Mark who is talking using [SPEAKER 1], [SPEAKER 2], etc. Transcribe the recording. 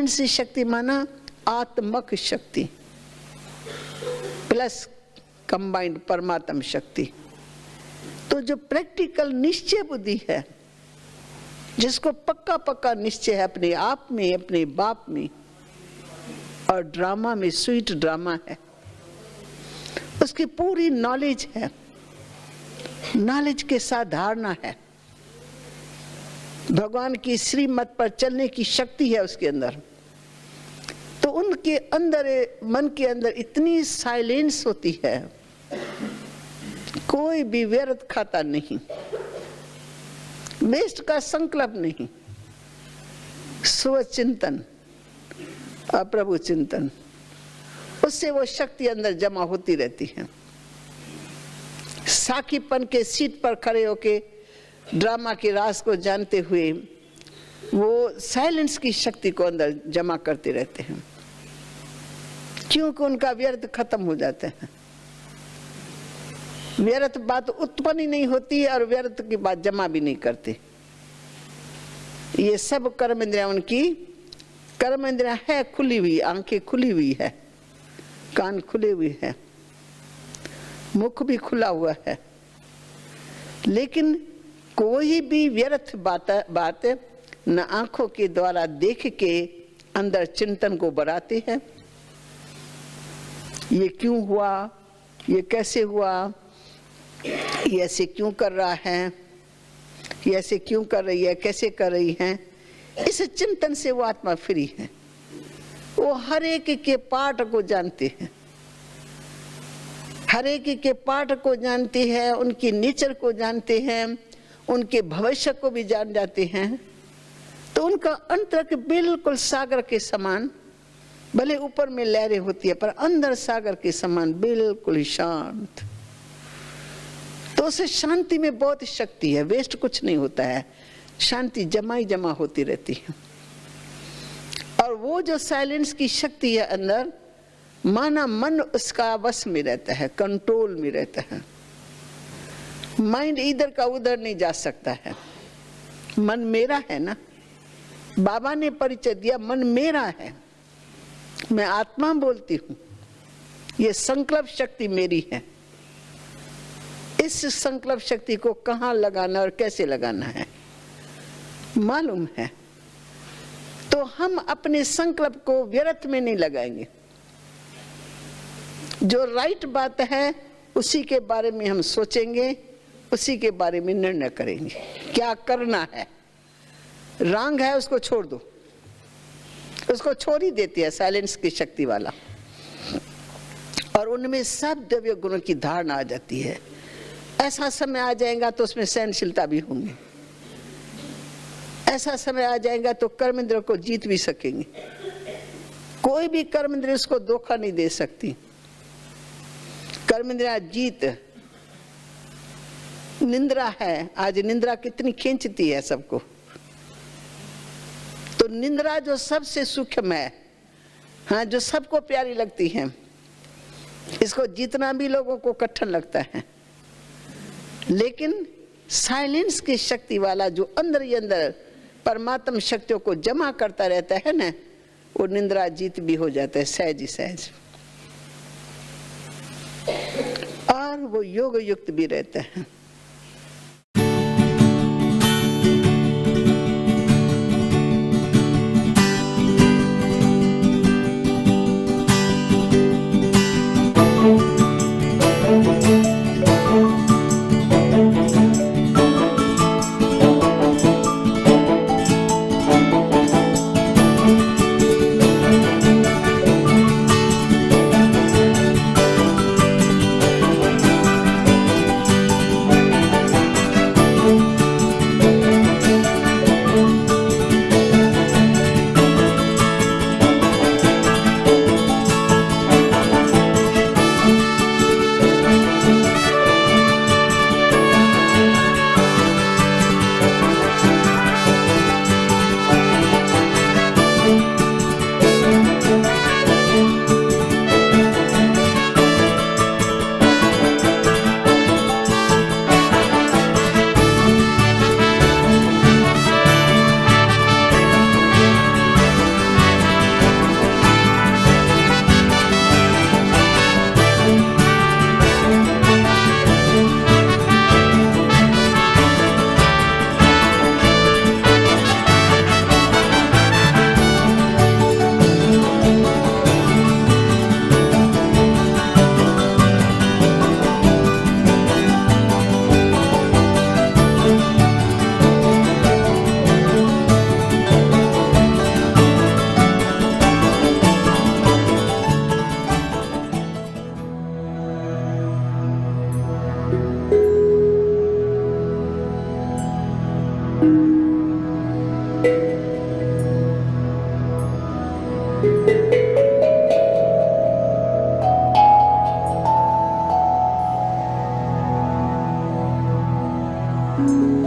[SPEAKER 1] Silence की शक्ति माना आत्मक शक्ति प्लस कंबाइंड परमात्म शक्ति। तो जो प्रैक्टिकल निश्चय बुद्धि है, जिसको पक्का पक्का निश्चय है अपने आप में, अपने बाप में, और ड्रामा में स्वीट ड्रामा है, उसकी पूरी नॉलेज है, नॉलेज के साथ धारणा है, भगवान की श्रीमत पर चलने की शक्ति है उसके अंदर। तो उनके अंदर, मन के अंदर इतनी साइलेंस होती है, कोई भी व्यर्थ खाता नहीं, वेस्ट का संकल्प नहीं, स्वचिंतन और प्रभु चिंतन, उससे वो शक्ति अंदर जमा होती रहती है। साखीपन के सीट पर खड़े होके ड्रामा के राज को जानते हुए वो साइलेंस की शक्ति को अंदर जमा करते रहते हैं, क्योंकि उनका व्यर्थ खत्म हो जाता है। व्यर्थ बात उत्पन्न ही नहीं होती और व्यर्थ की बात जमा भी नहीं करते। ये सब कर्म इंद्रियां उनकी, कर्म इंद्रियां है खुली हुई, आंखें खुली हुई है, कान खुले हुए हैं, मुख भी खुला हुआ है, लेकिन कोई भी व्यर्थ बात न आंखों के द्वारा देख के अंदर चिंतन को बढ़ाते हैं। ये क्यों हुआ, ये कैसे हुआ, ये ऐसे क्यों कर रहा है, ये ऐसे क्यों कर रही है, कैसे कर रही है, इस चिंतन से वो आत्मा फ्री है। वो हर एक के पाठ को जानते हैं, हर एक के पाठ को जानते हैं, उनकी नेचर को जानते हैं, उनके भविष्य को भी जान जाते हैं। तो उनका अंतरक बिल्कुल सागर के समान, भले ऊपर में लहरें होती है पर अंदर सागर के समान बिल्कुल शांत। तो उस शांति में बहुत शक्ति है, वेस्ट कुछ नहीं होता है, शांति जमा ही जमा होती रहती है। और वो जो साइलेंस की शक्ति है अंदर, माना मन उसका वश में रहता है, कंट्रोल में रहता है, माइंड इधर का उधर नहीं जा सकता है। मन मेरा है ना, बाबा ने परिचय दिया, मन मेरा है, मैं आत्मा बोलती हूँ, ये संकल्प शक्ति मेरी है। इस संकल्प शक्ति को कहाँ लगाना और कैसे लगाना है मालूम है। तो हम अपने संकल्प को व्यर्थ में नहीं लगाएंगे, जो राइट बात है उसी के बारे में हम सोचेंगे, उसी के बारे में निर्णय करेंगे। क्या करना है, रॉन्ग है उसको छोड़ दो, उसको छोड़ ही देती है साइलेंस की शक्ति वाला, और उनमें सब दिव्य गुणों की धारणा आ जाती है। ऐसा समय आ जाएगा तो उसमें सहनशीलता भी होंगी, ऐसा समय आ जाएगा तो कर्म इंद्रियों को जीत भी सकेंगे। कोई भी कर्म इंद्रिय उसको धोखा नहीं दे सकती। कर्म इंद्रिया जीत, निंद्रा है, आज निंद्रा कितनी खींचती है सबको। तो निंद्रा जो सबसे सूक्ष्म है, हाँ, जो सबको प्यारी लगती है, इसको जीतना भी लोगों को कठिन लगता है। लेकिन साइलेंस की शक्ति वाला जो अंदर ही अंदर परमात्म शक्तियों को जमा करता रहता है ना, वो निंद्रा जीत भी हो जाता है सहज ही सहज, और वो योग युक्त भी रहता है। Thank you.